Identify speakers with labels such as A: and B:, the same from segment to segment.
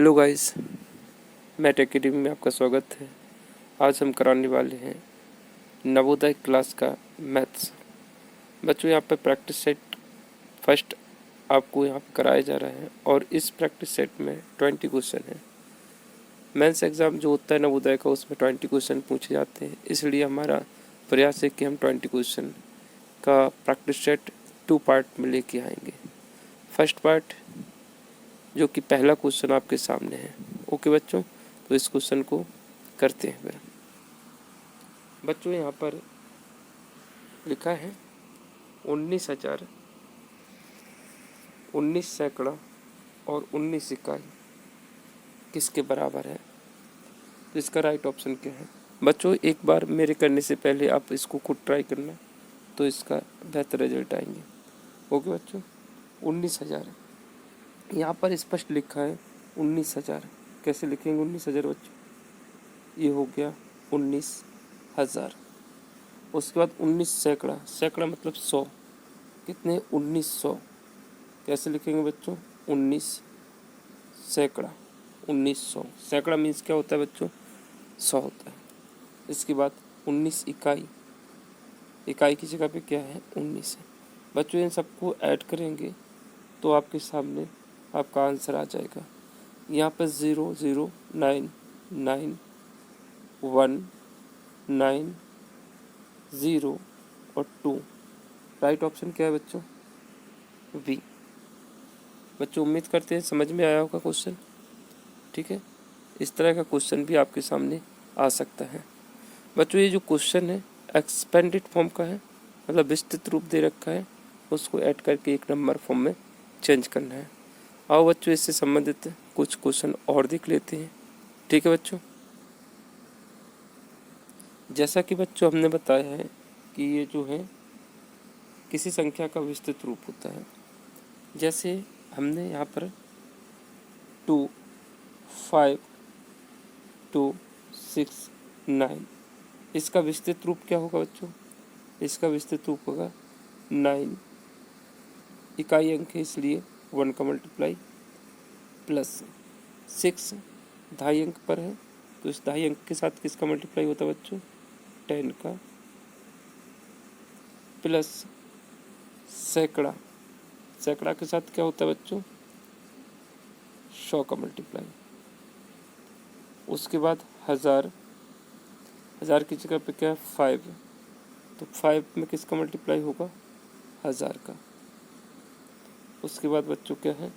A: Hello guys, math academy में आपका स्वागत है। आज हम कराने वाले हैं नवोदय क्लास का मैथ्स। बच्चों यहाँ पे प्रैक्टिस सेट फर्स्ट आपको यहाँ पे कराया जा रहा है और इस प्रैक्टिस सेट में 20 क्वेश्चन है। मेंस एग्ज़ाम जो होता है नवोदय का उसमें 20 क्वेश्चन पूछे जाते हैं, इसलिए हमारा प्रयास है कि हम 20 क्वेश्चन का प्रैक्टिस सेट 2 पार्ट में लेके आएंगे। फर्स्ट पार्ट जो कि पहला क्वेश्चन आपके सामने है। ओके बच्चों, तो इस क्वेश्चन को करते हैं फिर। बच्चों यहाँ पर लिखा है 19,000, 19 सैकड़ा और 19 इकाई किसके बराबर है। तो इसका राइट ऑप्शन क्या है। बच्चों एक बार मेरे करने से पहले आप इसको खुद ट्राई करना, तो इसका बेहतर रिजल्ट आएंगे। ओके बच्चों, 19,000 यहाँ पर स्पष्ट लिखा है 19,000। कैसे लिखेंगे 19,000 बच्चों, ये हो गया 19,000। उसके बाद 19 सैकड़ा, सैकड़ा मतलब 100, कितने 1900। कैसे लिखेंगे बच्चों 19 सैकड़ा, 1900। सैकड़ा मीन्स क्या होता है बच्चों, 100 होता है। इसके बाद 19 इकाई, इकाई की जगह पे क्या है 19 है। बच्चों इन सबको ऐड करेंगे तो आपके सामने आपका आंसर आ जाएगा। यहाँ पर 0 0 9 9 1 9 0 और 2। राइट ऑप्शन क्या है बच्चों, बी। बच्चों उम्मीद करते हैं समझ में आया होगा क्वेश्चन। ठीक है, इस तरह का क्वेश्चन भी आपके सामने आ सकता है। बच्चों ये जो क्वेश्चन है एक्सपेंडेड फॉर्म का है, मतलब विस्तृत रूप दे रखा है, उसको ऐड करके एक नंबर फॉर्म में चेंज करना है। आओ बच्चों इससे संबंधित कुछ क्वेश्चन और देख लेते हैं। ठीक है बच्चों, जैसा कि बच्चों हमने बताया है कि ये जो है किसी संख्या का विस्तृत रूप होता है। जैसे हमने यहाँ पर 2 5 2 6 9, इसका विस्तृत रूप क्या होगा बच्चों, इसका विस्तृत रूप होगा 9। इकाई अंक है इसलिए 1 का मल्टीप्लाई प्लस 6 ढाई अंक पर है, तो इस ढाई अंक के साथ किसका मल्टीप्लाई होता है बच्चों, 10 का प्लस सैकड़ा, सैकड़ा के साथ क्या होता है बच्चों, 100 का मल्टीप्लाई। उसके बाद 1000, 1000 की जगह पे क्या है 5, तो 5 में किसका मल्टीप्लाई होगा 1000 का। उसके बाद बच्चों क्या है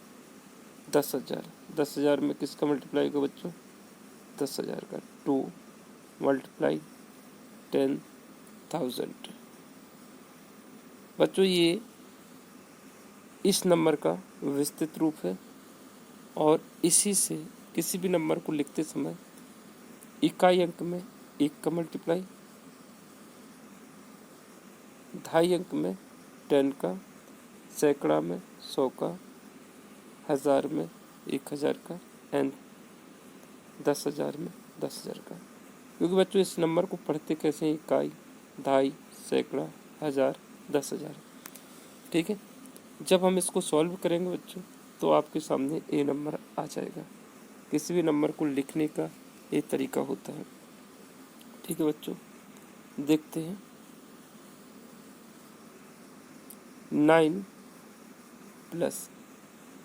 A: 10,000, 10,000 में किसका मल्टीप्लाई होगा बच्चों, 10,000 का। 2 मल्टीप्लाई 10,000। बच्चों ये इस नंबर का विस्तृत रूप है और इसी से किसी भी नंबर को लिखते समय इकाई अंक में 1 का मल्टीप्लाई, ढाई अंक में 10 का, सैकड़ा में 100 का, 1000 में 1000 का एंड 10,000 में 10,000 का। क्योंकि बच्चों इस नंबर को पढ़ते कैसे हैं, इकाई, ढाई, सैकड़ा, 1000, 10,000। ठीक है, जब हम इसको सॉल्व करेंगे बच्चों तो आपके सामने ए नंबर आ जाएगा। किसी भी नंबर को लिखने का ये तरीका होता है। ठीक है बच्चों, देखते हैं 9 प्लस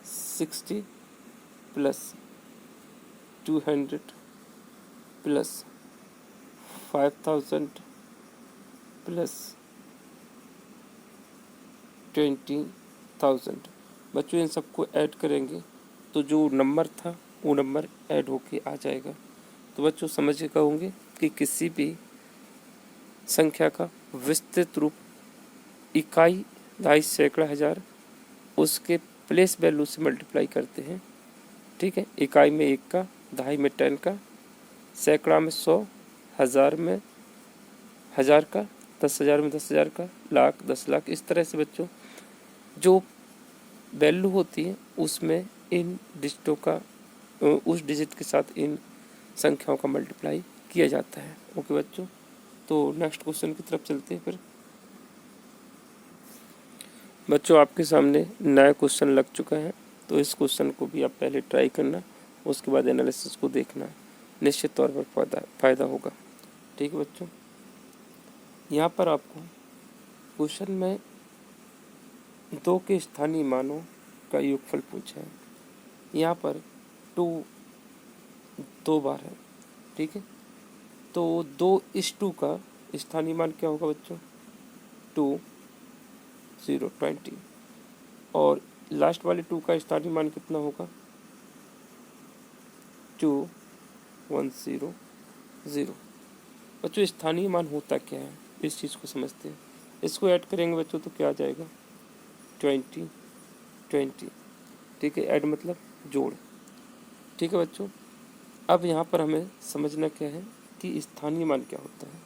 A: 60 प्लस 200 प्लस 5000 प्लस 20,000। बच्चों इन सबको ऐड करेंगे तो जो नंबर था वो नंबर ऐड होके आ जाएगा। तो बच्चों समझ गए होंगे कि किसी भी संख्या का विस्तृत रूप इकाई, ढाई, सैकड़ा, 1000 उसके प्लेस वैल्यू से मल्टीप्लाई करते हैं। ठीक है, इकाई में 1 का, ढाई में 10 का, सैकड़ा में 100, 1000 में 1000 का, 10,000 में 10,000 का, लाख, 10 लाख। इस तरह से बच्चों जो वैल्यू होती है उसमें इन डिजिटों का, उस डिजिट के साथ इन संख्याओं का मल्टीप्लाई किया जाता है। ओके बच्चों, तो नेक्स्ट क्वेश्चन की तरफ चलते हैं फिर। बच्चों आपके सामने नया क्वेश्चन लग चुका है, तो इस क्वेश्चन को भी आप पहले ट्राई करना उसके बाद एनालिसिस को देखना, निश्चित तौर पर फ़ायदा होगा। ठीक है बच्चों, यहाँ पर आपको क्वेश्चन में 2 के स्थानीय मानों का योगफल पूछा है। यहाँ पर 2 2 बार है। ठीक है, तो 2:2 का स्थानीय मान क्या होगा बच्चों? 2 0 20। और लास्ट वाले 2 का स्थानीय मान कितना होगा? 2 1 0 0। बच्चों स्थानीय मान होता क्या है, इस चीज़ को समझते हैं। इसको ऐड करेंगे बच्चों तो क्या आ जाएगा? 20 20। ठीक है, ऐड मतलब जोड़। ठीक है बच्चों, अब यहाँ पर हमें समझना क्या है कि स्थानीय मान क्या होता है।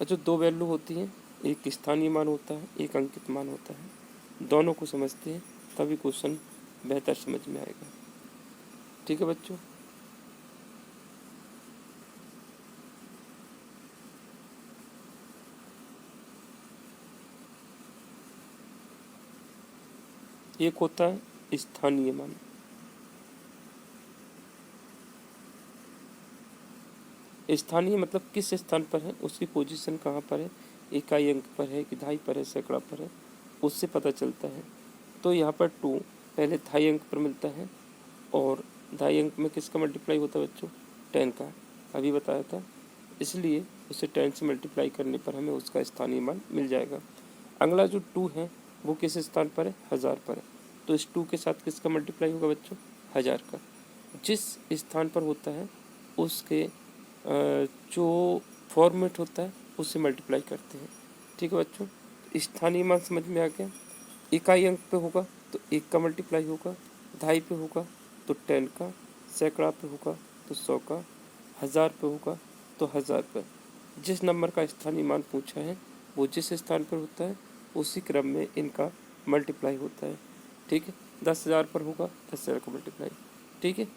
A: बच्चों 2 वैल्यू होती हैं, एक स्थानीय मान होता है, एक अंकित मान होता है। दोनों को समझते हैं तभी क्वेश्चन बेहतर समझ में आएगा। ठीक है बच्चों, एक होता है स्थानीय मान। स्थानीय मतलब किस स्थान पर है, उसकी पोजीशन कहाँ पर है, इकाई अंक पर है कि दहाई पर है, सैकड़ा पर है, उससे पता चलता है। तो यहाँ पर 2 पहले दहाई अंक पर मिलता है और दहाई अंक में किसका मल्टीप्लाई होता है बच्चों? 10 का, अभी बताया था। इसलिए उसे 10 से मल्टीप्लाई करने पर हमें उसका स्थानीय मान मिल जाएगा। अगला जो 2 है वो किस स्थान पर है? 1000 पर है। तो इस 2 के साथ किसका मल्टीप्लाई होगा बच्चों? 1000 का। जिस स्थान पर होता है उसके जो फॉर्मेट होता है उससे मल्टीप्लाई करते हैं। ठीक है बच्चों, स्थानीय मान समझ में आ गया। इकाई अंक पे होगा तो 1 का मल्टीप्लाई होगा, दहाई पे होगा तो 10 का, सैकड़ा पे होगा तो 100 का, 1000 पे होगा तो 1000 पे। जिस नंबर का स्थानीय मान पूछा है वो जिस स्थान पर होता है उसी क्रम में इनका मल्टीप्लाई होता है। ठीक है, 10,000 पर होगा 10,000 का मल्टीप्लाई। ठीक है,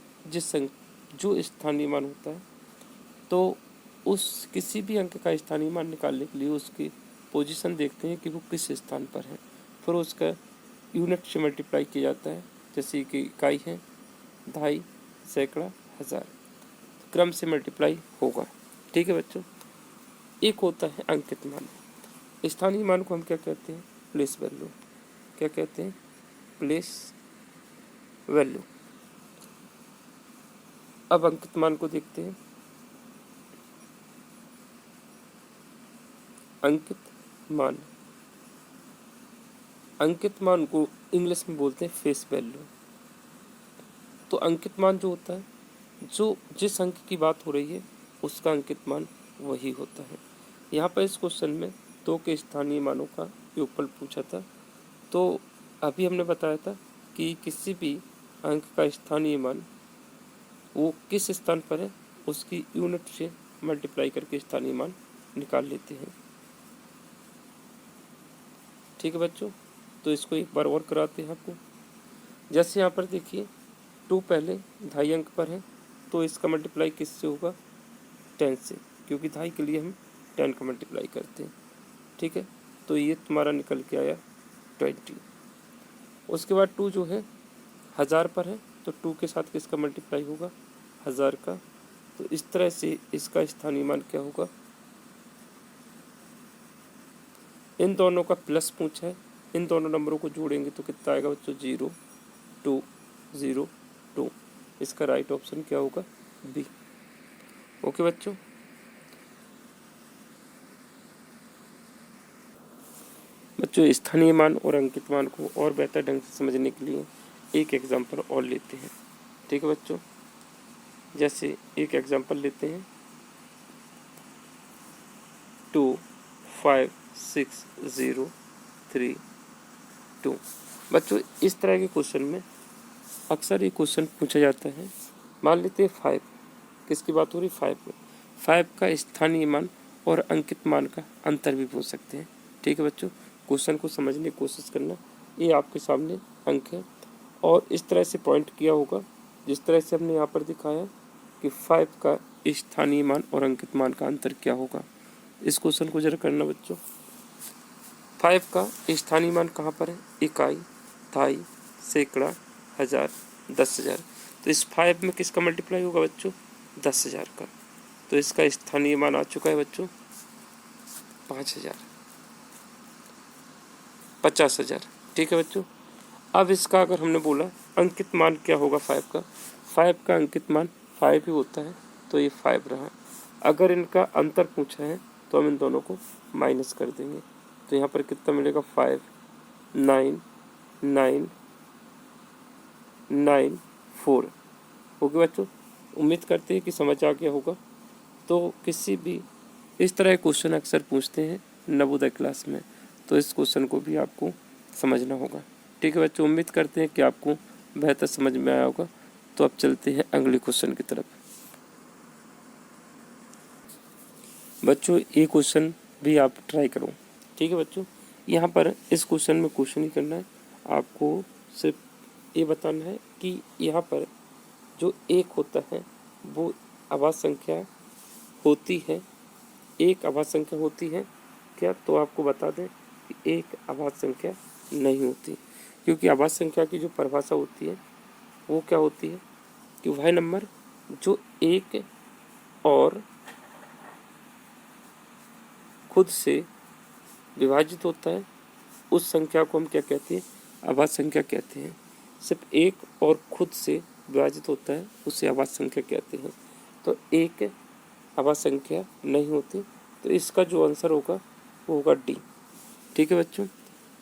A: जो स्थानीय मान होता है तो उस किसी भी अंक का स्थानीय मान निकालने के लिए उसकी पोजीशन देखते हैं कि वो किस स्थान पर है, फिर उसका यूनिट से मल्टीप्लाई किया जाता है। जैसे कि इकाई है दहाई, सैकड़ा, 1000, क्रम से मल्टीप्लाई होगा। ठीक है बच्चों, एक होता है अंकित मान। स्थानीय मान को हम क्या कहते हैं? Place value. क्या कहते हैं? Place value. अब अंकित मान को देखते हैं। अंकित मान, अंकित मान को इंग्लिश में बोलते हैं फेस वैल्यू। तो अंकित मान जो होता है, जो जिस अंक की बात हो रही है उसका अंकित मान वही होता है। यहाँ पर इस क्वेश्चन में 2 के स्थानीय मानों का योगफल पूछा था। तो अभी हमने बताया था कि किसी भी अंक का स्थानीय मान वो किस स्थान पर है उसकी यूनिट से मल्टीप्लाई करके स्थानीय मान निकाल लेते हैं। ठीक है बच्चों, तो इसको एक बार और कराते हैं आपको। जैसे यहाँ पर देखिए 2 पहले दहाई अंक पर है तो इसका मल्टीप्लाई किससे होगा? 10 से, क्योंकि दहाई के लिए हम 10 का मल्टीप्लाई करते हैं। ठीक है, तो ये तुम्हारा निकल के आया 20। उसके बाद 2 जो है 1000 पर है तो 2 के साथ किसका मल्टीप्लाई होगा? 1000 का। तो इस तरह से इसका स्थानीय मान क्या होगा? इन दोनों का प्लस पूछा है, इन दोनों नंबरों को जोड़ेंगे तो कितना आएगा बच्चों? 0 2 0 2। इसका राइट ऑप्शन क्या होगा? बी। ओके बच्चों, स्थानीय मान और अंकित मान को और बेहतर ढंग से समझने के लिए एक एग्जांपल और लेते हैं। ठीक है बच्चों, जैसे एक एग्जांपल लेते हैं 2 5 6 0 3 2। बच्चों इस तरह के क्वेश्चन में अक्सर ये क्वेश्चन पूछा जाता है। मान लेते हैं 5, किसकी बात हो रही? 5 में 5 का स्थानीय मान और अंकित मान का अंतर भी पूछ सकते हैं। ठीक है बच्चों, क्वेश्चन को समझने की कोशिश करना। ये आपके सामने अंक है और इस तरह से पॉइंट किया होगा जिस तरह से हमने यहाँ पर दिखाया कि 5 का स्थानीय मान और अंकित मान का अंतर क्या होगा। इस क्वेश्चन को जरा करना बच्चों। 5 का स्थानीय मान कहाँ पर है? इकाई, दहाई, सैकड़ा, 1000, 10,000। तो इस 5 में किसका मल्टीप्लाई होगा बच्चों? 10,000 का। तो इसका स्थानीय मान आ चुका है बच्चों 5,000, 50,000। ठीक है बच्चों। अब इसका अगर हमने बोला अंकित मान क्या होगा 5 का, 5 का अंकित मान 5 ही होता है, तो ये 5 रहा। अगर इनका अंतर पूछा है तो हम इन दोनों को माइनस कर देंगे, तो यहाँ पर कितना मिलेगा? 5, 9, 9, 9, 4। ओके बच्चों, उम्मीद करते हैं कि समझ आ गया होगा। तो किसी भी इस तरह के क्वेश्चन अक्सर पूछते हैं नवोदय क्लास में, तो इस क्वेश्चन को भी आपको समझना होगा। ठीक है बच्चों, उम्मीद करते हैं कि आपको बेहतर समझ में आया होगा। तो अब चलते हैं अगले क्वेश्चन की तरफ। बच्चों ये क्वेश्चन भी आप ट्राई करो। ठीक है बच्चों, यहाँ पर इस क्वेश्चन में क्वेश्चन ही करना है आपको, सिर्फ ये बताना है कि यहाँ पर जो एक होता है वो आवाज़ संख्या होती है, एक आवाज़ संख्या होती है क्या? तो आपको बता दें कि एक आवाज़ संख्या नहीं होती, क्योंकि आवाज़ संख्या की जो परिभाषा होती है वो क्या होती है कि वह नंबर जो एक और खुद से विभाजित होता है उस संख्या को हम क्या कहते हैं? आवाज़ संख्या कहते हैं। सिर्फ एक और खुद से विभाजित होता है उसे आवाज़ संख्या कहते हैं। तो एक आवाज़ संख्या नहीं होती, तो इसका जो आंसर होगा वो होगा डी। ठीक है बच्चों।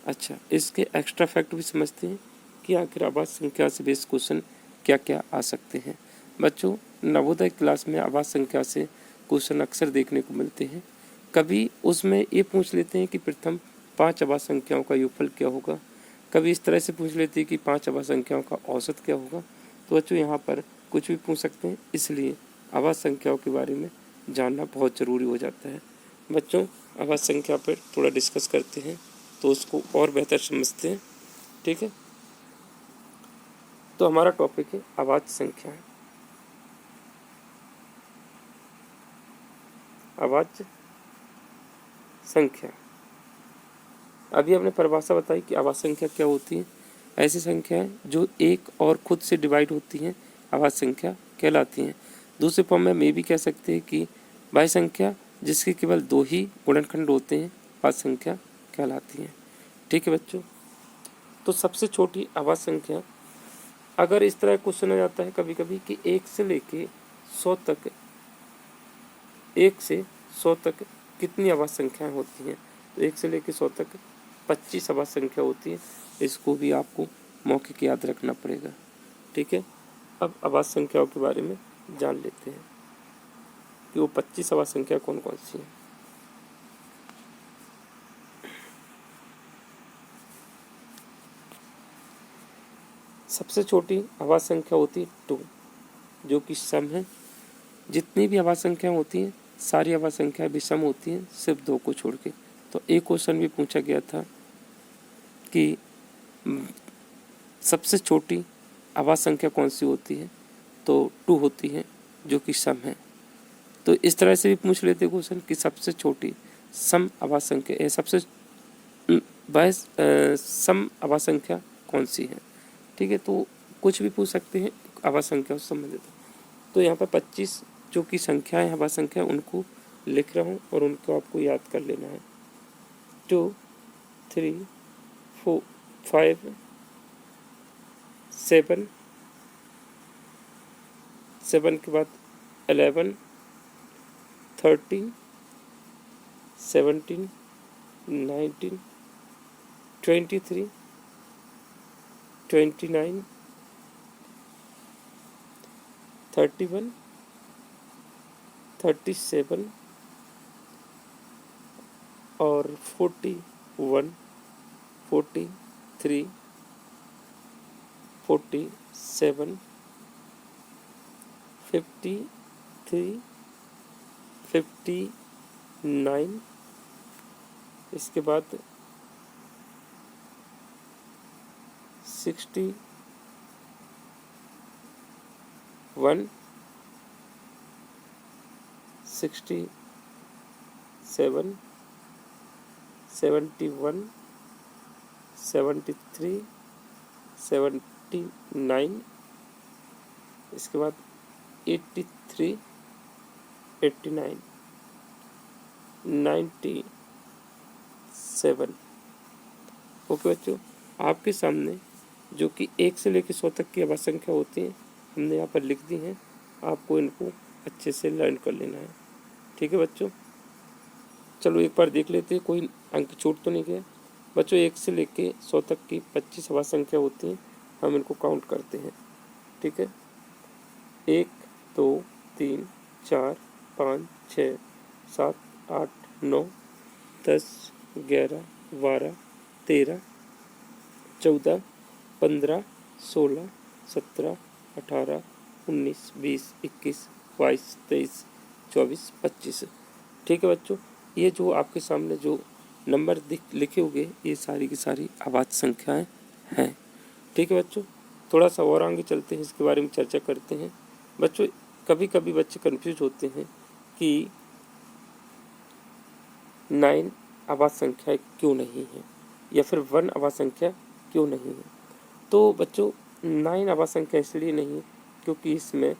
A: अच्छा, इसके एक्स्ट्रा फैक्ट भी समझते हैं कि आखिर आवाज़ संख्या से बेस्ड क्वेश्चन क्या क्या आ सकते हैं। बच्चों नवोदय क्लास में आवाज़ संख्या से क्वेश्चन अक्सर देखने को मिलते हैं। कभी उसमें ये पूछ लेते हैं कि प्रथम 5 आवाज़ संख्याओं का योगफल क्या होगा, कभी इस तरह से पूछ लेते हैं कि 5 आवाज़ संख्याओं का औसत क्या होगा। तो बच्चों यहाँ पर कुछ भी पूछ सकते हैं, इसलिए आवाज़ संख्याओं के बारे में जानना बहुत ज़रूरी हो जाता है। बच्चों आवाज़ संख्या पर थोड़ा डिस्कस करते हैं तो उसको और बेहतर समझते हैं। ठीक है, तो हमारा टॉपिक है आवाज़ संख्या। आवाज़ संख्या, अभी हमने परिभाषा बताई कि आवाज़ संख्या क्या होती है। ऐसी संख्याएं जो एक और खुद से डिवाइड होती हैं आवाज़ संख्या कहलाती हैं। दूसरे फॉर्म में हम ये भी कह सकते हैं कि बाह्य संख्या जिसके केवल 2 ही गुणनखंड होते हैं आवाज़ संख्या कहलाती हैं। ठीक है बच्चों, तो सबसे छोटी आवाज़ संख्या, अगर इस तरह क्वेश्चन आ जाता है कभी कभी कि 1 से लेके 100 तक, 1 से 100 तक कितनी आवाज़ संख्याएं होती हैं, तो 1 से लेके 100 तक 25 आवाज़ संख्या होती है। इसको भी आपको मौखिक याद रखना पड़ेगा। ठीक है, अब आवाज़ संख्याओं के बारे में जान लेते हैं कि वो 25 आवाज़ संख्या कौन कौन सी हैं। सबसे छोटी आवाज़ संख्या होती है 2, जो कि सम है। जितनी भी आवाज़ संख्या होती हैं सारी आवाज़ संख्या विषम होती हैं, सिर्फ 2 को छोड़ के। तो एक क्वेश्चन भी पूछा गया था कि सबसे छोटी आवाज़ संख्या कौन सी होती है, तो 2 होती है जो कि सम है। तो इस तरह से भी पूछ लेते क्वेश्चन कि सबसे छोटी सम आवाज़ संख्या सबसे सम आवाज़ संख्या कौन सी है। ठीक है, तो कुछ भी पूछ सकते हैं आवाज़ संख्या से संबंधित। तो यहाँ पर 25 जो कि संख्या है आवाज़ संख्या उनको लिख रहा हूँ और उनको आपको याद कर लेना है। 2, 3, 4, 5, 7, 7 के बाद 11, 13, 17, 19, 23, 29, 31, 37 और 41, 43, 47, 53, 59, इसके बाद 61, 67, 71, 73, 79, इसके बाद 83, 89, 97। ओके बच्चों, आपके सामने जो कि 1 से लेकर 100 तक की आवाज़ संख्या होती है हमने यहाँ पर लिख दी हैं। आपको इनको अच्छे से लर्न कर लेना है। ठीक है बच्चों, चलो एक बार देख लेते हैं कोई अंक छूट तो नहीं गया। बच्चों 1 से लेकर 100 तक की 25 आवाज़ संख्या होती हैं, हम इनको काउंट करते हैं। ठीक है, 1, 2, 3, 4, 5, 6, 7, 8, 9, 10, 11, 12, 13, 14, 15, 16, 17, 18, 19, 20, 21, 22, 23, 24, 25। ठीक है बच्चों, ये जो आपके सामने जो नंबर लिखे हुए ये सारी की सारी आवाज़ संख्याएं हैं। ठीक है बच्चों, थोड़ा सा और आगे चलते हैं, इसके बारे में चर्चा करते हैं। बच्चों कभी कभी बच्चे कंफ्यूज होते हैं कि 9 आवाज़ संख्या क्यों नहीं है या फिर 1 आवाज़ संख्या क्यों नहीं है। तो बच्चों 9 आवाज़ संख्या इसलिए नहीं है क्योंकि इसमें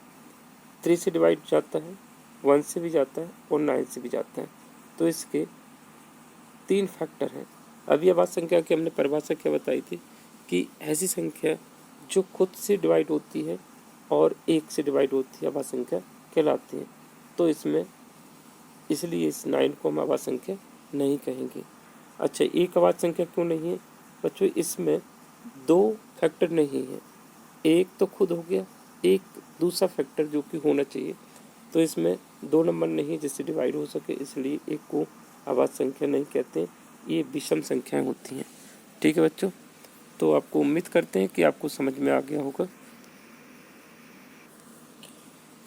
A: 3 से डिवाइड जाता है, 1 से भी जाता है और 9 से भी जाता है। तो इसके 3 फैक्टर हैं। अभी आवाज़ संख्या की हमने परिभाषा क्या बताई थी कि ऐसी संख्या जो खुद से डिवाइड होती है और 1 से डिवाइड होती है आवाज़ संख्या कहलाती है। तो इसमें इसलिए इस 9 को हम आवाज़ संख्या नहीं कहेंगे। अच्छा, एक आवाज़ संख्या क्यों नहीं है बच्चों, इसमें 2 फैक्टर नहीं है। एक तो खुद हो गया, एक दूसरा फैक्टर जो कि होना चाहिए। तो इसमें 2 नंबर नहीं है जिससे डिवाइड हो सके, इसलिए एक को आवाज़ संख्या नहीं कहते, ये विषम संख्याएं होती हैं। ठीक है बच्चों, तो आपको उम्मीद करते हैं कि आपको समझ में आ गया होगा।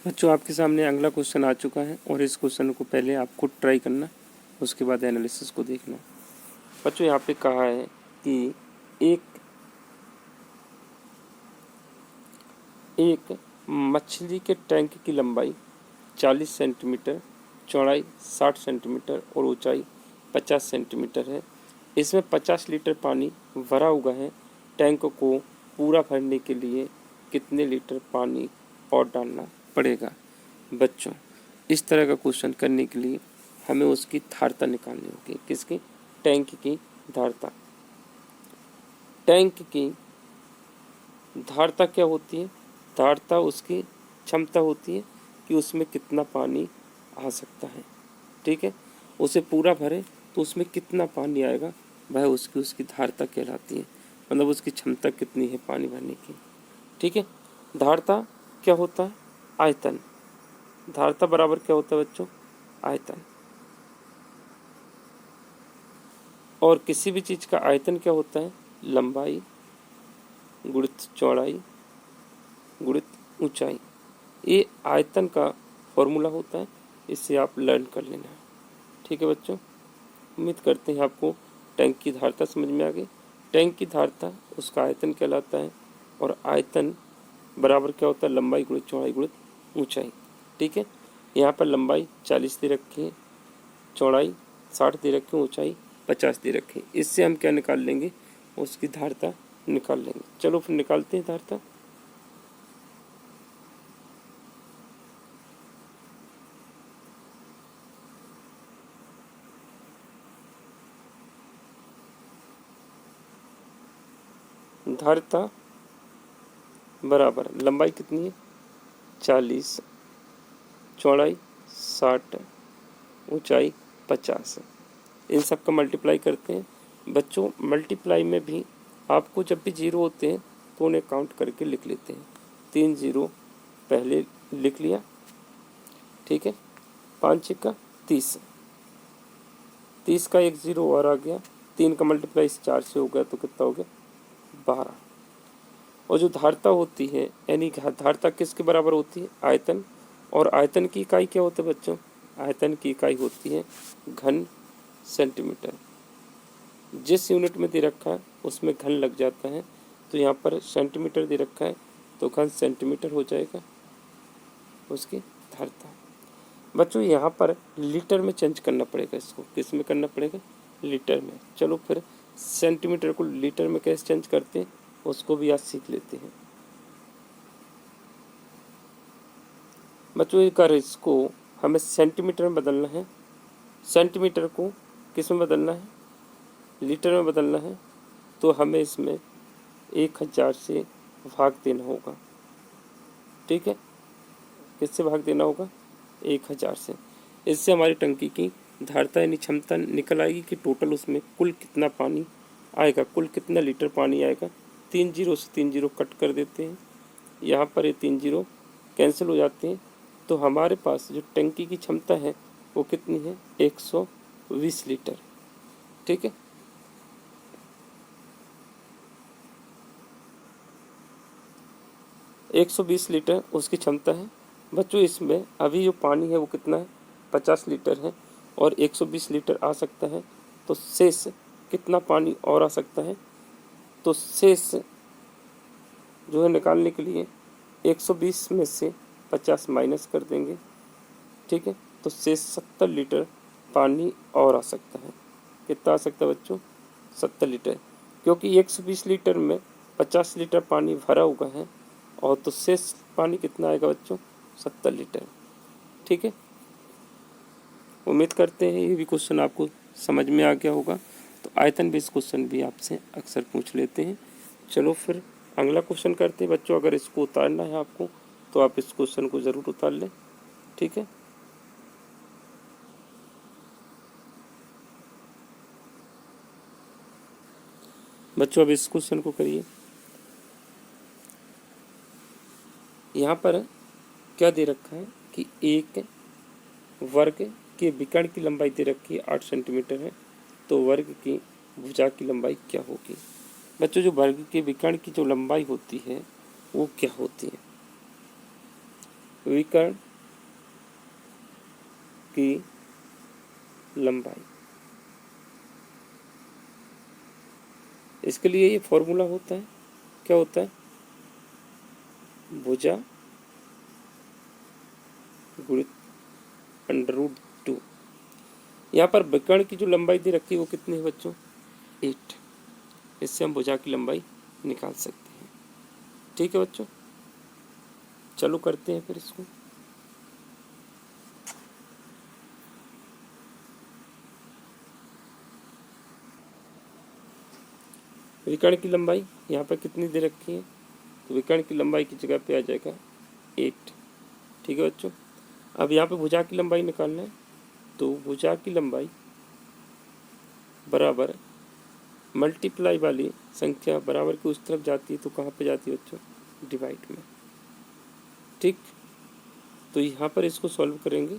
A: बच्चों आपके सामने अगला क्वेश्चन आ चुका है और इस क्वेश्चन को पहले आप खुद ट्राई करना, उसके बाद एनालिसिस को देखना। बच्चों यहाँ पे कहा है कि एक मछली के टैंक की लंबाई 40 सेंटीमीटर, चौड़ाई 60 सेंटीमीटर और ऊंचाई 50 सेंटीमीटर है। इसमें 50 लीटर पानी भरा हुआ है। टैंक को पूरा भरने के लिए कितने लीटर पानी और डालना पड़ेगा। बच्चों इस तरह का क्वेश्चन करने के लिए हमें उसकी धारता निकालनी होगी। किसकी? टैंक की धारता। टैंक की धारता क्या होती है? धारता उसकी क्षमता होती है कि उसमें कितना पानी आ सकता है। ठीक है, उसे पूरा भरे तो उसमें कितना पानी आएगा, वह उसकी धारता कहलाती है। मतलब उसकी क्षमता कितनी है पानी भरने की। ठीक है, धारता क्या होता है? आयतन। धारता बराबर क्या होता है बच्चों? आयतन। और किसी भी चीज़ का आयतन क्या होता है? लंबाई गुणित चौड़ाई गुणित ऊंचाई। ये आयतन का फॉर्मूला होता है, इससे आप लर्न कर लेना है। ठीक है बच्चों, उम्मीद करते हैं आपको टैंक की धारता समझ में आ गई। टैंक की धारता उसका आयतन कहलाता है और आयतन बराबर क्या होता है? लंबाई गुणित चौड़ाई गुणित ऊंचाई। ठीक है, यहाँ पर लंबाई 40 दे रखी है, चौड़ाई 60 दे रखी है, ऊंचाई 50 दे रखी है। इससे हम क्या निकाल लेंगे? उसकी धारता निकाल लेंगे। चलो फिर निकालते हैं धारता। धारता बराबर लंबाई कितनी है? 40, चौड़ाई 60, ऊंचाई 50। इन सब का मल्टीप्लाई करते हैं। बच्चों मल्टीप्लाई में भी आपको जब भी जीरो होते हैं तो उन्हें काउंट करके लिख लेते हैं। 3 जीरो पहले लिख लिया। ठीक है, 5 छक्का 30, 30 का एक जीरो और आ गया। 3 का मल्टीप्लाई 4 से हो गया तो कितना हो गया? 12। और जो धारता होती है यानी धारता किसके बराबर होती है? आयतन। और आयतन की इकाई क्या होती है बच्चों? आयतन की इकाई होती है घन सेंटीमीटर। जिस यूनिट में दे रखा है उसमें घन लग जाता है, तो यहाँ पर सेंटीमीटर दे रखा है तो घन सेंटीमीटर हो जाएगा उसकी धारता। बच्चों यहाँ पर लीटर में चेंज करना पड़ेगा, इसको किस में करना पड़ेगा? लीटर में। चलो फिर सेंटीमीटर को लीटर में कैसे चेंज करते हैं उसको भी आज सीख लेते हैं। बच्चों ये कर इसको हमें सेंटीमीटर में बदलना है, सेंटीमीटर को किस में बदलना है, लीटर में बदलना है, तो हमें इसमें 1000 से भाग देना होगा। ठीक है, किससे भाग देना होगा, 1000 से। इससे हमारी टंकी की धारता यानी क्षमता निकल आएगी कि टोटल उसमें कुल कितना पानी आएगा, कुल कितना लीटर पानी आएगा। 3 जीरो से 3 जीरो कट कर देते हैं, यहाँ पर ये 3 जीरो कैंसिल हो जाते हैं, तो हमारे पास जो टंकी की क्षमता है वो कितनी है, 120 लीटर। ठीक है, एक 120 लीटर उसकी क्षमता है। बच्चों इसमें अभी जो पानी है वो कितना है, 50 लीटर है और 120 लीटर आ सकता है, तो शेष कितना पानी और आ सकता है, तो शेष जो है निकालने के लिए 120 में से 50 माइनस कर देंगे। ठीक है, तो शेष 70 लीटर पानी और आ सकता है। कितना आ सकता है बच्चों, 70 लीटर, क्योंकि 120 लीटर में 50 लीटर पानी भरा हुआ है, और तो शेष पानी कितना आएगा बच्चों, 70 लीटर। ठीक है, उम्मीद करते हैं ये भी क्वेश्चन आपको समझ में आ गया होगा। तो आयतन बेस्ड क्वेश्चन भी आपसे अक्सर पूछ लेते हैं। चलो फिर अगला क्वेश्चन करते हैं बच्चों। अगर इसको उतारना है आपको तो आप इस क्वेश्चन को ज़रूर उतार लें। ठीक है, बच्चों अब इस क्वेश्चन को करिए। यहाँ पर क्या दे रखा है कि एक वर्ग के विकर्ण की लंबाई दे रखी है 8 सेंटीमीटर है, तो वर्ग की भुजा की लंबाई क्या होगी। बच्चों जो वर्ग के विकर्ण की जो लंबाई होती है वो क्या होती है, विकर्ण की लंबाई, इसके लिए ये फॉर्मूला होता है, क्या होता है, भुजा गुणित √2। यहाँ पर विकर्ण की जो लंबाई दे रखी है वो कितनी है बच्चों, 8। इससे हम भुजा की लंबाई निकाल सकते हैं। ठीक है बच्चों, चलो करते हैं फिर इसको। विकर्ण की लंबाई यहाँ पर कितनी दे रखी है, तो विकर्ण की लंबाई की जगह पे आ जाएगा 8। ठीक है बच्चों, अब यहाँ पे भुजा की लंबाई निकालना है, तो भुजा की लंबाई बराबर मल्टीप्लाई वाली संख्या बराबर की उस तरफ जाती है, तो कहाँ पे जाती है बच्चों, डिवाइड में। ठीक, तो यहाँ पर इसको सॉल्व करेंगे,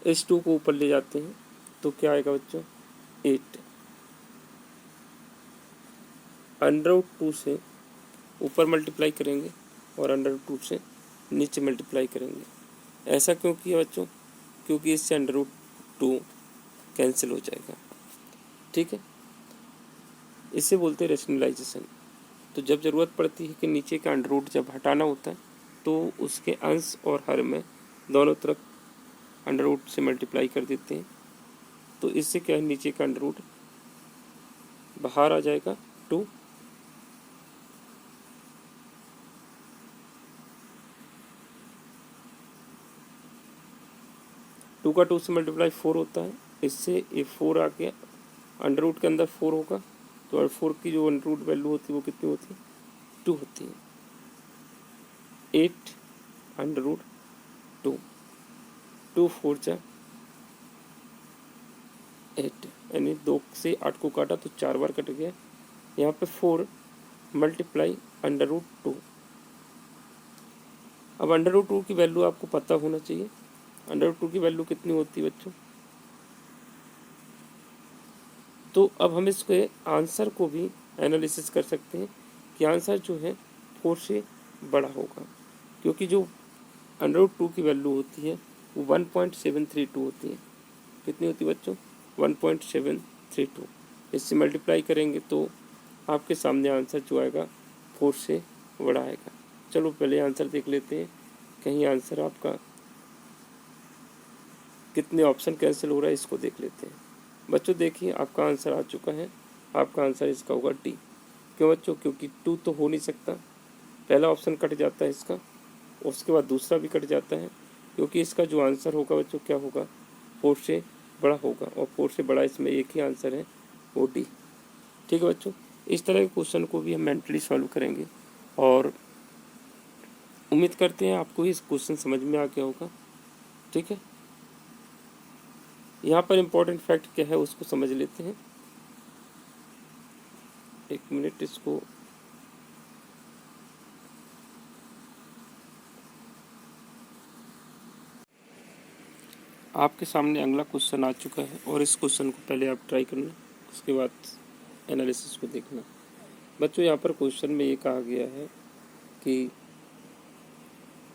A: इस 2 को ऊपर ले जाते हैं, तो क्या आएगा बच्चों, 8। √2 से ऊपर मल्टीप्लाई करेंगे और √2 से नीचे मल्टीप्लाई करेंगे। ऐसा क्यों किया बच्चों, क्योंकि इससे √2 कैंसिल हो जाएगा। ठीक है, इसे बोलते हैं रेशनलाइजेशन। तो जब ज़रूरत पड़ती है कि नीचे का अंडर जब हटाना होता है, तो उसके अंश और हर में दोनों तरफ √, से मल्टीप्लाई कर देते हैं, तो इससे क्या है, नीचे का √ बाहर आ जाएगा 2। टू का 2 से मल्टीप्लाई 4 होता है, इससे ये 4 आ गया, √ के अंदर 4 होगा, तो 4 की जो √ वैल्यू होती है वो कितनी होती है, 2 होती है। 8 √2, 2 4 जा 8, यानी 2 से 8 को काटा तो 4 बार कट गया। यहाँ पे 4 मल्टीप्लाई √2। अब √2 की वैल्यू आपको पता होना चाहिए। √2 की वैल्यू कितनी होती है बच्चों, तो अब हम इसके आंसर को भी एनालिसिस कर सकते हैं कि आंसर जो है 4 से बड़ा होगा, क्योंकि जो √2 की वैल्यू होती है वो 1.732 होती है। कितनी होती है बच्चों, 1.732। इससे मल्टीप्लाई करेंगे तो आपके सामने आंसर जो आएगा 4 से बड़ा आएगा। चलो पहले आंसर देख लेते हैं, कहीं आंसर आपका कितने ऑप्शन कैंसिल हो रहा है इसको देख लेते हैं। बच्चों देखिए आपका आंसर आ चुका है, आपका आंसर इसका होगा डी। क्यों बच्चों? क्योंकि 2 तो हो नहीं सकता, पहला ऑप्शन कट जाता है इसका, उसके बाद दूसरा भी कट जाता है, क्योंकि इसका जो आंसर होगा बच्चों क्या होगा? 4 से बड़ा होगा, और 4 से बड़ा इसमें एक ही आंसर है, वो डी। ठीक है बच्चों, इस तरह के क्वेश्चन को भी हम मेंटली सॉल्व करेंगे, और उम्मीद करते हैं आपको इस क्वेश्चन समझ में आ गया होगा। ठीक है, यहाँ पर इम्पोर्टेंट फैक्ट क्या है उसको समझ लेते हैं। एक मिनट, इसको आपके सामने अगला क्वेश्चन आ चुका है, और इस क्वेश्चन को पहले आप ट्राई करना, उसके बाद एनालिसिस को देखना। बच्चों यहाँ पर क्वेश्चन में ये कहा गया है कि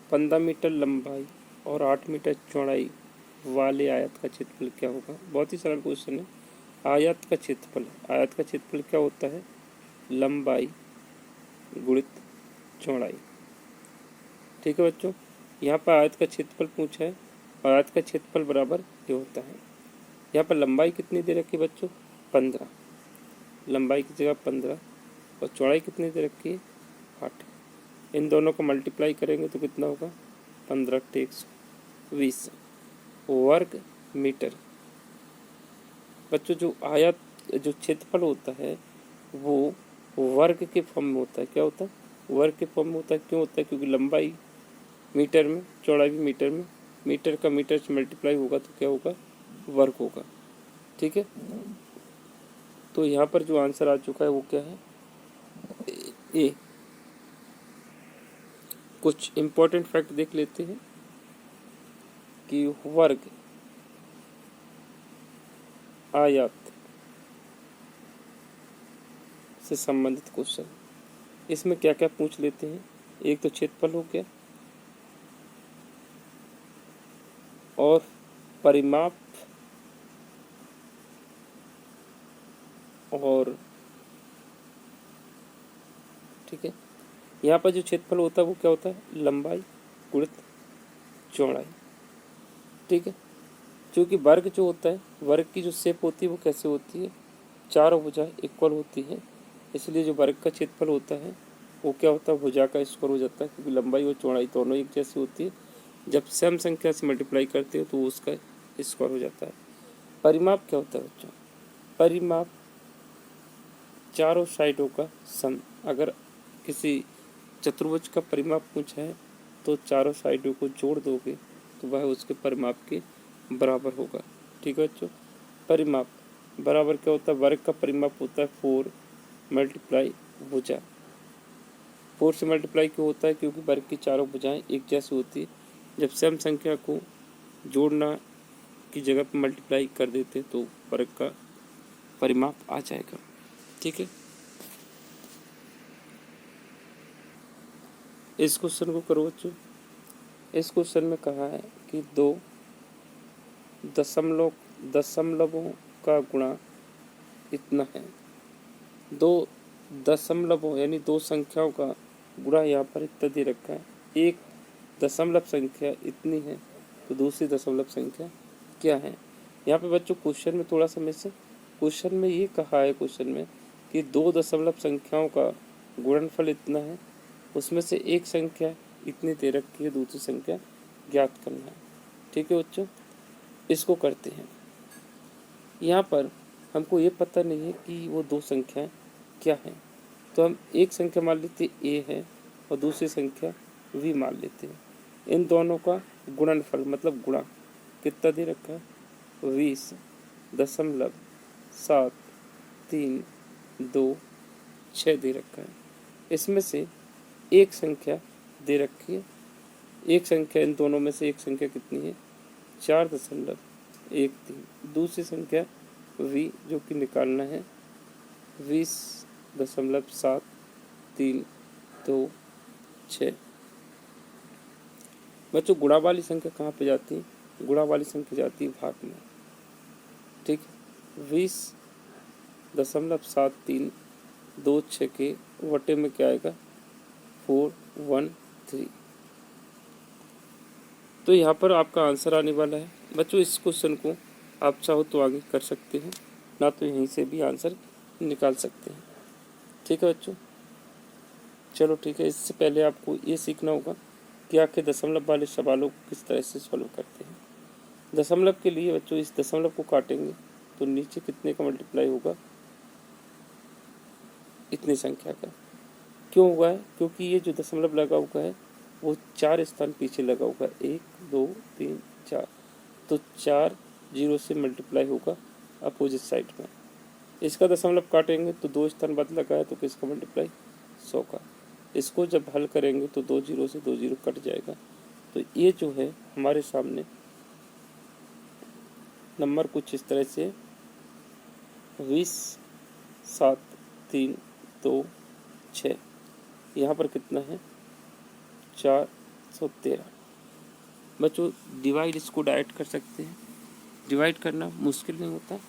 A: 15 मीटर लंबाई और 8 मीटर चौड़ाई वाले आयत का क्षेत्रफल क्या होगा। बहुत ही सरल क्वेश्चन है। आयत का क्षेत्रफल, आयत का क्षेत्रफल क्या होता है? लंबाई गुणित चौड़ाई। ठीक है बच्चों, यहाँ पर आयत का क्षेत्रफल पूछा है, और आयत का क्षेत्रफल बराबर ये होता है। यहाँ पर लंबाई कितनी दे रखी है बच्चों? 15, लंबाई की जगह 15, और चौड़ाई कितनी दे रखी है? 8। इन दोनों को मल्टीप्लाई करेंगे तो कितना होगा? 15 × 120 वर्ग मीटर। बच्चों जो आयत जो क्षेत्रफल होता है वो वर्ग के फॉर्म में होता है। क्या होता है? वर्ग के फॉर्म में होता है। क्यों होता है? क्योंकि लंबाई मीटर में, चौड़ाई भी मीटर में, मीटर का मीटर से मल्टीप्लाई होगा तो क्या होगा? वर्ग होगा। ठीक है, तो यहाँ पर जो आंसर आ चुका है वो क्या है? ए। कुछ इम्पोर्टेंट फैक्ट देख लेते हैं कि वर्ग आयत से संबंधित क्वेश्चन इसमें क्या क्या पूछ लेते हैं। एक तो क्षेत्रफल हो गया, और परिमाप, और ठीक है, यहाँ पर जो क्षेत्रफल होता है वो क्या होता है? लंबाई गुणित चौड़ाई। ठीक है, क्योंकि वर्ग जो होता है, वर्ग की जो शेप होती है वो कैसे होती है? चारों भुजाएं इक्वल होती है, इसलिए जो वर्ग का क्षेत्रफल होता है वो क्या होता है? भुजा का स्क्वायर हो जाता है, क्योंकि लंबाई और चौड़ाई दोनों एक जैसी होती है। जब सम संख्या से मल्टीप्लाई करते हो तो उसका स्क्वायर हो जाता है। परिमाप क्या होता है बच्चों? परिमाप चारों साइडों का सम। अगर किसी चतुर्भुज का परिमाप पूछा है तो चारों साइडों को जोड़ दोगे तो वह उसके परिमाप के बराबर होगा। ठीक है बच्चों, परिमाप बराबर क्या होता है? वर्ग का परिमाप होता है 4 मल्टीप्लाई भुजा। 4 से मल्टीप्लाई क्यों होता है? क्योंकि वर्ग की चारों भुजाएं एक जैसी होती है। जब सम संख्या को जोड़ना की जगह पर मल्टीप्लाई कर देते तो वर्ग का परिमाप आ जाएगा। ठीक है, इस क्वेश्चन को करो बच्चों। इस क्वेश्चन में कहा है कि 2 दशमलवों का गुणा इतना है। 2 दशमलवों यानी 2 संख्याओं का गुणा यहाँ पर इतना दे रखा है। एक दशमलव संख्या इतनी है तो दूसरी दशमलव संख्या क्या है? यहाँ पे बच्चों क्वेश्चन में थोड़ा सा मिस है। क्वेश्चन में ये कहा है, क्वेश्चन में कि 2 दशमलव संख्याओं का गुणनफल इतना है, उसमें से एक संख्या इतनी दे रखी है, दूसरी संख्या ज्ञात करना है। ठीक है बच्चों, इसको करते हैं। यहाँ पर हमको ये पता नहीं है कि वो 2 संख्याएं क्या हैं, तो हम एक संख्या मान लेते हैं ए है और दूसरी संख्या वी मान लेते हैं। इन दोनों का गुणनफल मतलब गुणा कितना दे रखा है? 20.732 दे रखा है। इसमें से एक संख्या दे रखी है, एक संख्या, इन दोनों में से एक संख्या कितनी है? 4.13। दूसरी संख्या वी जो कि निकालना है 20.732 बच्चों गुणा वाली संख्या कहाँ पे जाती है? गुणा वाली संख्या जाती है भाग में। ठीक, 20.732 के वटे में क्या आएगा? 413। तो यहाँ पर आपका आंसर आने वाला है। बच्चों इस क्वेश्चन को आप चाहो तो आगे कर सकते हैं, ना तो यहीं से भी आंसर निकाल सकते हैं। ठीक है बच्चों, चलो ठीक है। इससे पहले आपको ये सीखना होगा कि आखिर दशमलव वाले सवालों को किस तरह से सॉल्व करते हैं। दशमलव के लिए बच्चों इस दशमलव को काटेंगे तो नीचे कितने का मल्टीप्लाई होगा, इतनी संख्या का। क्यों हुआ है, क्योंकि ये जो दशमलव लगा हुआ है वो 4 स्थान पीछे लगा हुआ है, 1 2 3 4, तो 4 0 से मल्टीप्लाई होगा अपोजिट साइड में। इसका दशमलव काटेंगे तो 2 स्थान बाद लगा है तो किसका मल्टीप्लाई, 100 का। इसको जब हल करेंगे तो 2 0 से 2 0 कट जाएगा। तो ये जो है हमारे सामने नंबर कुछ इस तरह से 20 7 3 2 6, यहाँ पर कितना है 413। बच्चों डिवाइड इसको डायरेक्ट कर सकते हैं, डिवाइड करना मुश्किल नहीं होता।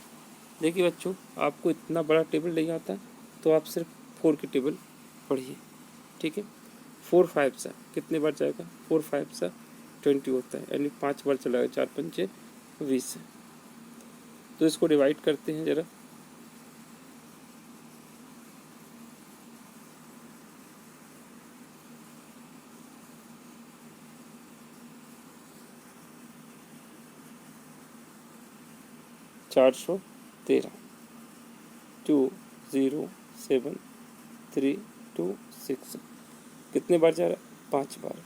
A: देखिए बच्चों, आपको इतना बड़ा टेबल नहीं आता तो आप सिर्फ 4 की टेबल पढ़िए, ठीक है। 4 5 सा कितने बार जाएगा, 4 5 सा 20 होता है, यानी 5 बार चलाएगा, 4 पंचे 20 है। तो इसको डिवाइड करते हैं ज़रा। चार 413 20736 कितने बार जा रहा है, 5 बार।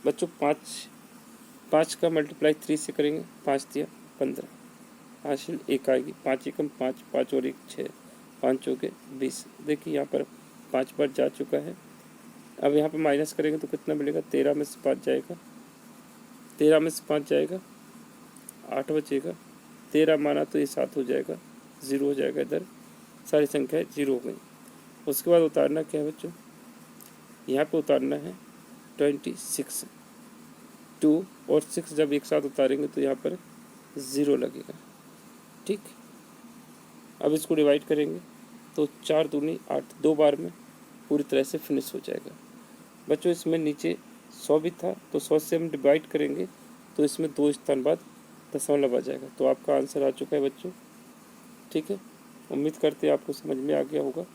A: बच्चों 5 का मल्टीप्लाई 3 से करेंगे, 5 दिया 15, हासिल 1 आएगी, 5 एकम 5, 5 और 1 6, 5 चौके 20। देखिए यहाँ पर 5 बार जा चुका है। अब यहाँ पर माइनस करेंगे तो कितना मिलेगा, 13 में से 5 जाएगा, 13 में से 5 जाएगा, 8 बचेगा, 13 माना तो ये 7 हो जाएगा, 0 हो जाएगा, इधर सारी संख्याएं 0 हो गई। उसके बाद उतारना क्या है बच्चों, यहाँ पे उतारना है 26। 2 और 6 जब एक साथ उतारेंगे तो यहाँ पर 0 लगेगा, ठीक। अब इसको डिवाइड करेंगे तो 4 दूनी 8, 2 बार में पूरी तरह से फिनिश हो जाएगा। बच्चों इसमें नीचे 100 भी था तो 100 से हम डिवाइड करेंगे तो इसमें 2 स्थान बाद दशमलव आ जाएगा। तो आपका आंसर आ चुका है बच्चों, ठीक है। उम्मीद करते हैं आपको समझ में आ गया होगा।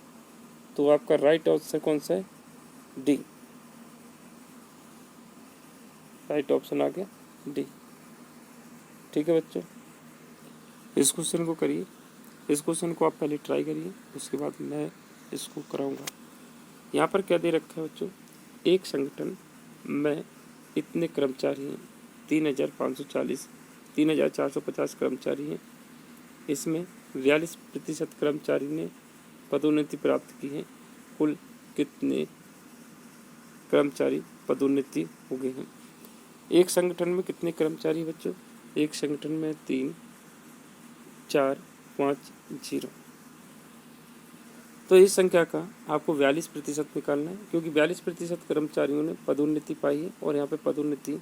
A: तो आपका राइट आंसर कौन सा है, डी, राइट ऑप्शन आ गया डी, ठीक है बच्चों। इस क्वेश्चन को करिए, इस क्वेश्चन को आप पहले ट्राई करिए, उसके बाद मैं इसको कराऊंगा। यहाँ पर क्या दे रखा है बच्चों, एक संगठन में इतने कर्मचारी हैं, 3450 कर्मचारी हैं। इसमें 42% कर्मचारी ने पदोन्नति प्राप्त की है। कुल कितने कर्मचारी पदोन्नति हो गए हैं। एक संगठन में कितने कर्मचारी बच्चों, एक संगठन में 3 4 5 0। तो इस संख्या का आपको 42% निकालना है, क्योंकि 42% कर्मचारियों ने पदोन्नति पाई है और यहाँ पे पदोन्नति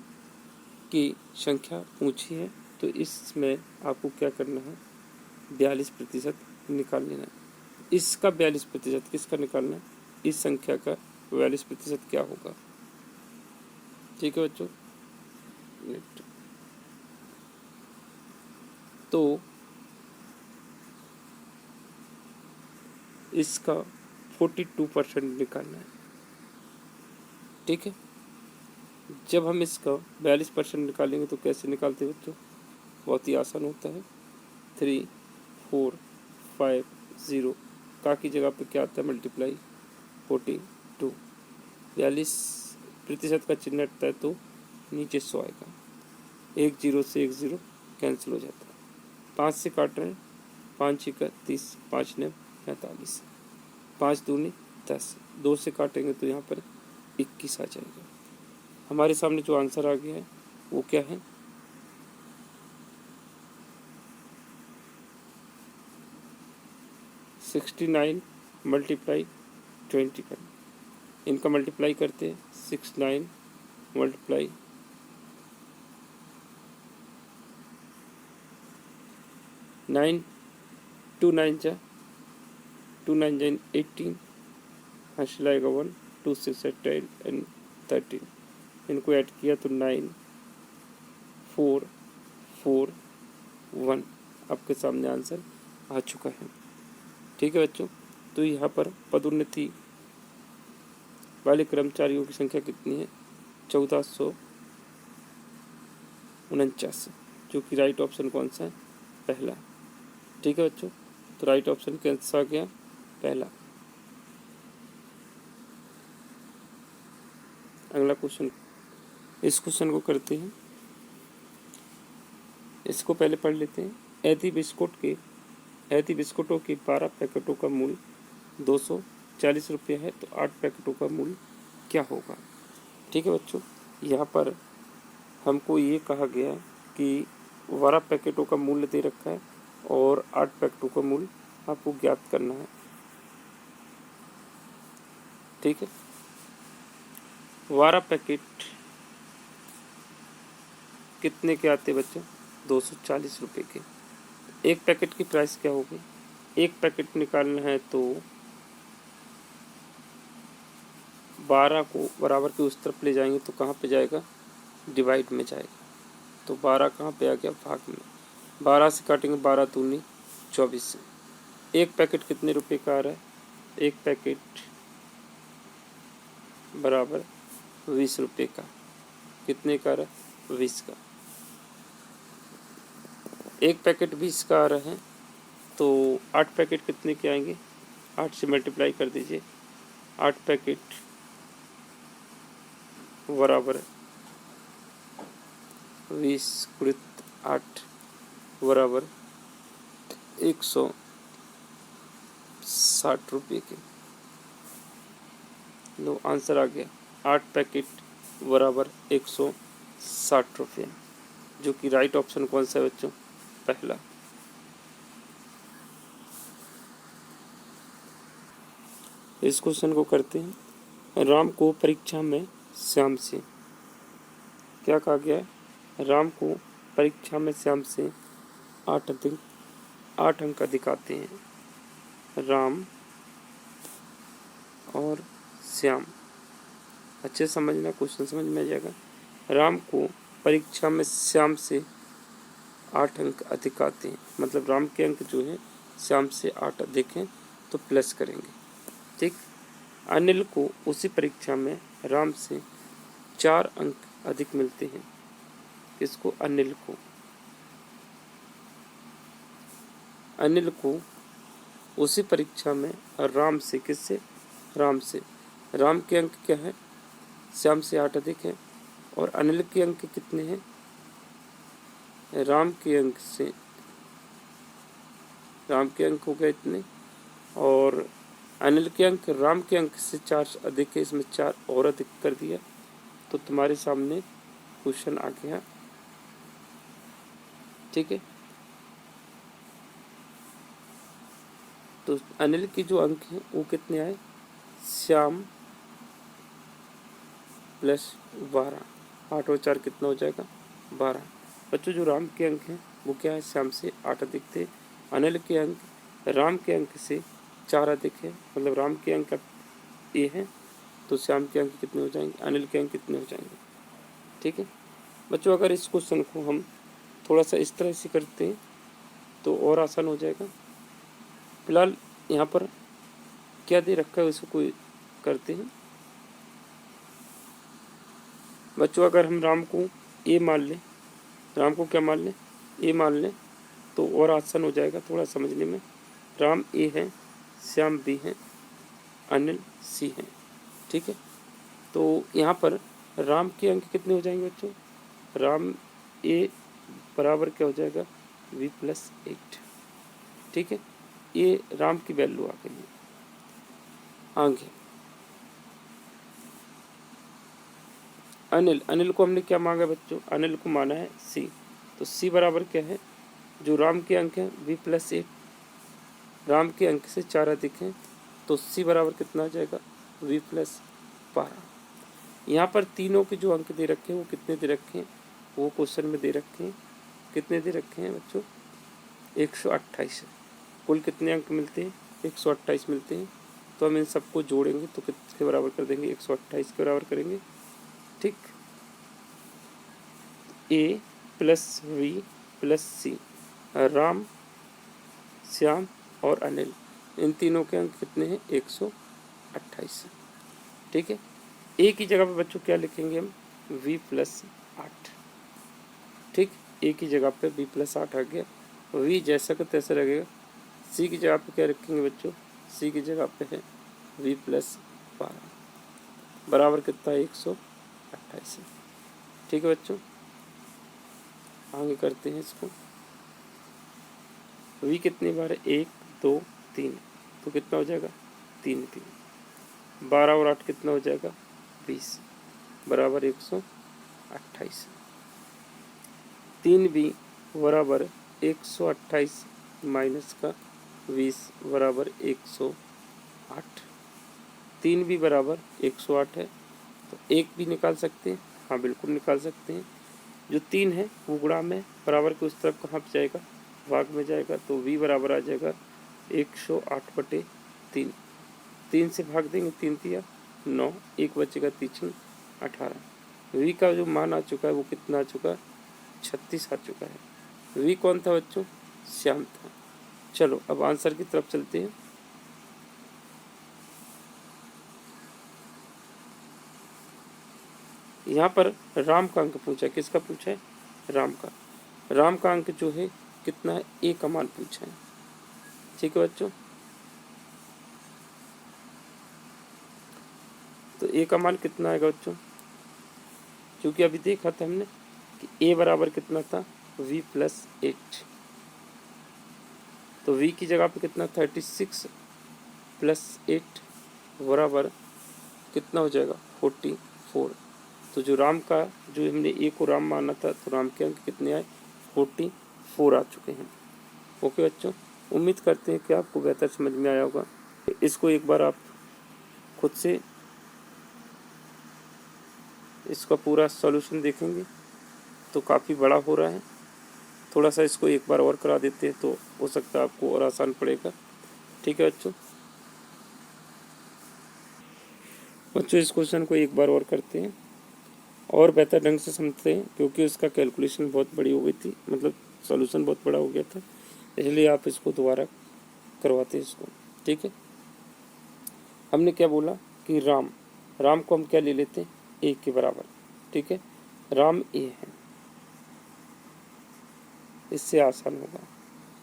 A: की संख्या पूछी है। तो इसमें आपको क्या करना है, 42% निकाल लेना है। इसका 42% किसका निकालना है, इस संख्या का 42% क्या होगा, ठीक है बच्चों। तो इसका 42% निकालना है, ठीक है। जब हम इसका 42% निकालेंगे तो कैसे निकालते हैं बच्चों, बहुत ही आसान होता है। 3 4 5 0 का की जगह पे क्या आता है, मल्टीप्लाई 42। 42% का चिन्ह हटता है तो नीचे 100 आएगा, 1 0 से 1 0 कैंसिल हो जाता है। 5 से काट रहे हैं, 5 6 30, 5 9 45, 5 दूनी 10, 2 से काटेंगे तो यहाँ पर 21 आ जाएगा। हमारे सामने जो आंसर आ गया है वो क्या है, 69 मल्टीप्लाई 20 का। इनका मल्टीप्लाई करते हैं, 69 मल्टीप्लाई 9, 2 9 जा 18, हासिल आएगा 1, 2 6 10 एंड 13। इनको ऐड किया तो 9 4 4 1 आपके सामने आंसर आ चुका है, ठीक है बच्चों। तो यहाँ पर पदोन्नति वाले कर्मचारियों की संख्या कितनी है? 1449, जो कि राइट ऑप्शन कौन सा है? पहला। ठीक है बच्चों, तो राइट ऑप्शन के आंसर आ गया पहला। अगला क्वेश्चन, इस क्वेश्चन को करते हैं, इसको पहले पढ़ लेते हैं। ऐती बिस्कुटों के 12 पैकेटों का मूल्य 240 रुपये है, तो 8 पैकेटों का मूल्य क्या होगा? ठीक है बच्चों, यहाँ पर हमको ये कहा गया कि 12 पैकेटों का मूल्य दे रखा है और 8 पैकेटों का मूल्य आपको ज्ञात करना है। ठीक है, 12 पैकेट कितने के आते बच्चों? 240 रुपये के। एक पैकेट की प्राइस क्या होगी? एक पैकेट निकालना है तो 12 को बराबर के उस तरफ ले जाएंगे तो कहाँ पे जाएगा? डिवाइड में जाएगा। तो 12 कहाँ पे आ गया? भाग में। 12 से काटेंगे, 12 दूनी 24 से। एक पैकेट कितने रुपए का आ रहा है? एक पैकेट बराबर 20 रुपये का। कितने का आ रहा है? 20 का। एक पैकेट 20 का आ रहा है तो 8 पैकेट कितने के आएंगे? 8 से मल्टीप्लाई कर दीजिए। 8 पैकेट बराबर 20 गुणित 8 बराबर 160 रुपये के। लो, आंसर आ गया। 8 पैकेट बराबर 160 रुपये, जो कि राइट ऑप्शन कौन सा है बच्चों? पहला। इस क्वेश्चन को करते हैं। राम को परीक्षा में श्याम से क्या कहा गया है? राम को परीक्षा में श्याम से 8 अंक अधिक आते हैं। राम और श्याम, अच्छे समझना, क्वेश्चन समझ में आ जाएगा। राम को परीक्षा में श्याम से 8 अंक अधिक आते हैं, मतलब राम के अंक जो है श्याम से 8 अधिक हैं तो प्लस करेंगे। ठीक। अनिल को उसी परीक्षा में राम से 4 अंक अधिक मिलते हैं। किसको? अनिल को। अनिल को उसी परीक्षा में राम से, किससे? राम से। राम के अंक क्या है? श्याम से 8 अधिक है। और अनिल के अंक कितने हैं? राम के अंक हो गए इतने, और अनिल के अंक राम के अंक से 4 अधिक है, इसमें 4 और अधिक कर दिया तो तुम्हारे सामने क्वेश्चन आ गया। ठीक है, तो अनिल के जो अंक हैं वो कितने आए? श्याम प्लस 12, 8 और 4 कितना हो जाएगा? 12। बच्चों, जो राम के अंक हैं वो क्या है? श्याम से 8 अधिक थे। अनिल के अंक राम के अंक से 4 अधिक है, मतलब राम के अंक ये है तो श्याम के अंक कितने हो जाएंगे? अनिल के अंक कितने हो जाएंगे? ठीक है बच्चों, अगर इस क्वेश्चन को हम थोड़ा सा इस तरह से करते हैं तो और आसान हो जाएगा। फिलहाल यहाँ पर क्या दे रखा है उसको कोई करते हैं बच्चों। अगर हम राम को ए मान लें, राम को क्या मान लें? ए मान लें तो और आसान हो जाएगा थोड़ा समझने में। राम ए है, श्याम बी है, अनिल सी है। ठीक है, तो यहाँ पर राम के अंक कितने हो जाएंगे बच्चों? राम ए बराबर क्या हो जाएगा? v plus 8। ठीक है, ये राम की वैल्यू आ गई है। आगे अनिल को हमने क्या मांगा बच्चों? अनिल को माना है सी, तो सी बराबर क्या है? जो राम के अंक हैं v प्लस 8, राम के अंक से 4 अधिक हैं तो सी बराबर कितना आ जाएगा? v plus 12। यहाँ पर तीनों के जो अंक दे रखे हैं वो कितने दे रखे हैं? वो क्वेश्चन में दे रखे हैं। कितने दे रखे हैं बच्चों? 128। कुल कितने अंक मिलते हैं? 128 मिलते हैं। तो हम इन सबको जोड़ेंगे तो कितने बराबर कर देंगे? 128 के बराबर करेंगे। ठीक, ए प्लस वी प्लस सी, राम, श्याम और अनिल, इन तीनों के अंक कितने हैं? 128। ठीक है, एक ही जगह पे बच्चों क्या लिखेंगे हम? v+8। ठीक, एक ही जगह पे v+8 आ गया। v जैसा का तैसा लगेगा। c की जगह पे क्या रखेंगे बच्चों? c की जगह पे है v+12 बराबर कितना है? 128। ठीक है बच्चों, आगे करते हैं इसको। v कितनी बार है? 1 2 3, तो कितना हो जाएगा? 3 3। 12 और 8 कितना हो जाएगा? 20 बराबर 128। 3b बराबर 128 माइनस का 20 बराबर 108। 3b बराबर 108 है, तो एक भी निकाल सकते हैं। हाँ बिल्कुल निकाल सकते हैं। जो 3 है वो गुणा में बराबर के उस तरफ कहाँ पे जाएगा? भाग में जाएगा, तो v बराबर आ जाएगा 108/3। 3 से भाग देंगे, 3 तिया 9, एक बचेगा 3 18। v का जो मान आ चुका है वो कितना आ चुका है? 36 आ चुका है। v कौन था बच्चों? श्याम था। चलो अब आंसर की तरफ चलते हैं। यहाँ पर राम का अंक पूछा है। किसका पूछा है? राम का। राम का अंक जो है कितना है? a का मान पूछा है। ठीक है बच्चों, तो a का मान कितना आएगा बच्चों? क्योंकि अभी देखा था हमने कि a बराबर कितना था? v+8, तो v की जगह पे कितना? 36 + 8 बराबर कितना हो जाएगा? 44। तो जो राम का, जो हमने a को राम माना था, तो राम के अंक कितने आए? 44 आ चुके हैं। ओके बच्चों, उम्मीद करते हैं कि आपको बेहतर समझ में आया होगा। इसको एक बार आप खुद से इसका पूरा सॉल्यूशन देखेंगे तो काफ़ी बड़ा हो रहा है। थोड़ा सा इसको एक बार और करा देते हैं तो हो सकता है आपको और आसान पड़ेगा। ठीक है बच्चों, इस क्वेश्चन को एक बार और करते हैं और बेहतर ढंग से समझते हैं, क्योंकि उसका कैलकुलेशन बहुत बड़ी हो गई थी, मतलब सॉल्यूशन बहुत बड़ा हो गया था, इसलिए आप इसको दोबारा करवाते हैं इसको। ठीक है, हमने क्या बोला कि राम को हम क्या ले लेते हैं? a के बराबर। ठीक है, राम a है, इससे आसान होगा।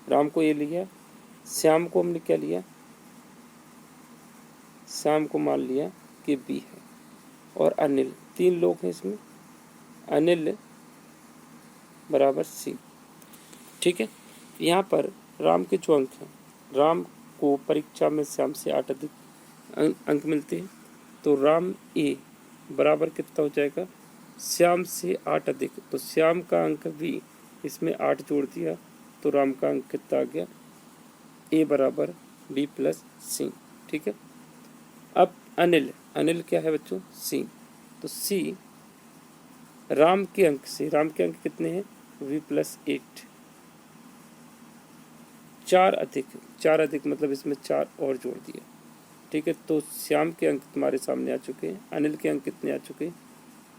A: राम को a लिया, श्याम को हमने क्या लिया? श्याम को मान लिया कि b है, और अनिल, 3 लोग हैं इसमें, अनिल बराबर c। ठीक है, यहाँ पर राम के जो अंक हैं, राम को परीक्षा में श्याम से 8 अधिक अंक मिलते हैं, तो राम a बराबर कितना हो जाएगा? श्याम से 8 अधिक, तो श्याम का अंक भी इसमें 8 जोड़ दिया, तो राम का अंक कितना आ गया? a बराबर b+c। ठीक है, अब अनिल क्या है बच्चों? c, तो c राम के अंक से, राम के अंक कितने हैं? v+8, 4 अधिक मतलब इसमें 4 और जोड़ दिया। ठीक है, तो श्याम के अंक तुम्हारे सामने आ चुके हैं। अनिल के अंक कितने आ चुके हैं?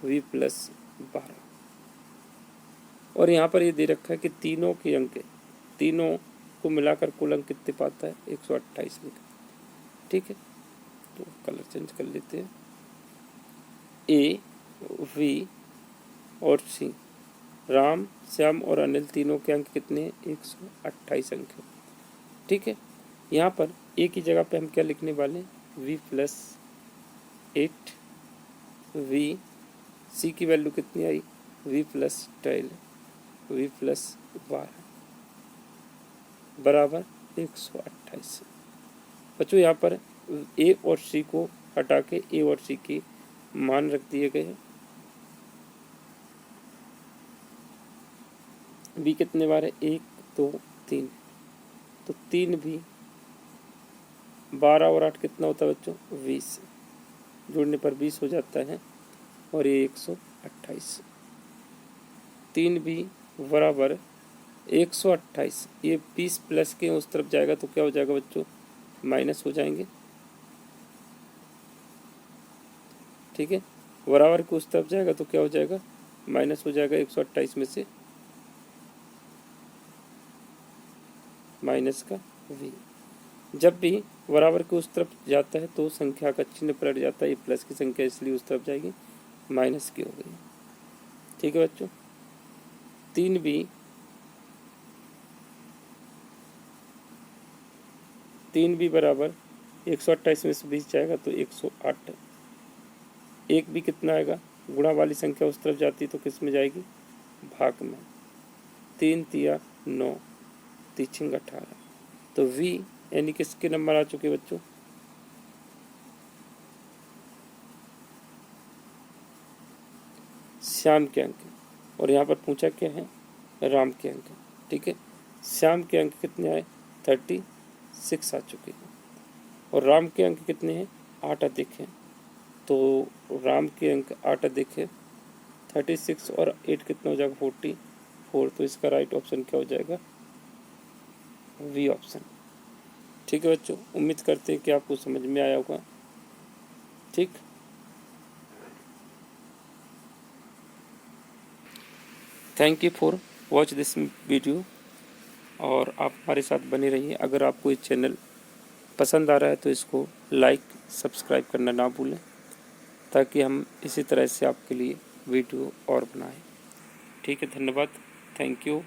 A: v+12। और यहाँ पर ये दे रखा है कि तीनों के अंक, तीनों को मिलाकर कुल अंक कितने पाता है? 128 लिखा। ठीक है, तो कलर चेंज कर लेते हैं। a, v और c, राम, श्याम और अनिल तीनों के अंक कितने हैं? 128 अंक है। ठीक है, यहाँ पर a की जगह पे हम क्या लिखने वाले हैं? v+8, v, c की वैल्यू कितनी आई? v+12, v+12 बराबर 128। बच्चों यहाँ पर a और c को हटा के a और c के मान रख दिए गए हैं। b कितने बार है? 1 2 3, तो 3 भी 12 और 8 कितना होता है बच्चों? 20, जोड़ने पर 20 हो जाता है, और ये 128। 3 भी बराबर 128, ये 20 प्लस के उस तरफ जाएगा तो क्या हो जाएगा बच्चों? माइनस हो जाएंगे। ठीक है, बराबर के उस तरफ जाएगा तो क्या हो जाएगा? माइनस हो जाएगा। 128 में से माइनस का v, जब भी बराबर के उस तरफ जाता है तो संख्या का चिन्ह पलट जाता है, ये प्लस की संख्या इसलिए उस तरफ जाएगी, माइनस की हो गई। ठीक है बच्चों। 3b बराबर 128 में से 20 जाएगा तो 108। 1b कितना आएगा, गुणा वाली संख्या उस तरफ जाती तो किस में जाएगी, भाग में। 3 तिया 9, 3 18। तो v यानी किसके नंबर आ चुके बच्चों, श्याम के अंक। और यहाँ पर पूछा क्या है, राम के अंक। ठीक है, श्याम के अंक कितने आए, 36 आ चुके हैं। और राम के अंक कितने हैं, 8 अधिक हैं। तो राम के अंक 8 अधिक है, 36 और 8 कितना हो जाएगा, 44। तो इसका राइट ऑप्शन क्या हो जाएगा, वी ऑप्शन। ठीक है बच्चों, उम्मीद करते हैं कि आपको समझ में आया होगा। ठीक, thank you for watch this video. और आप हमारे साथ बने रहिए। अगर आपको ये चैनल पसंद आ रहा है तो इसको लाइक सब्सक्राइब करना ना भूलें, ताकि हम इसी तरह से आपके लिए वीडियो और बनाएं। ठीक है, धन्यवाद, थैंक यू।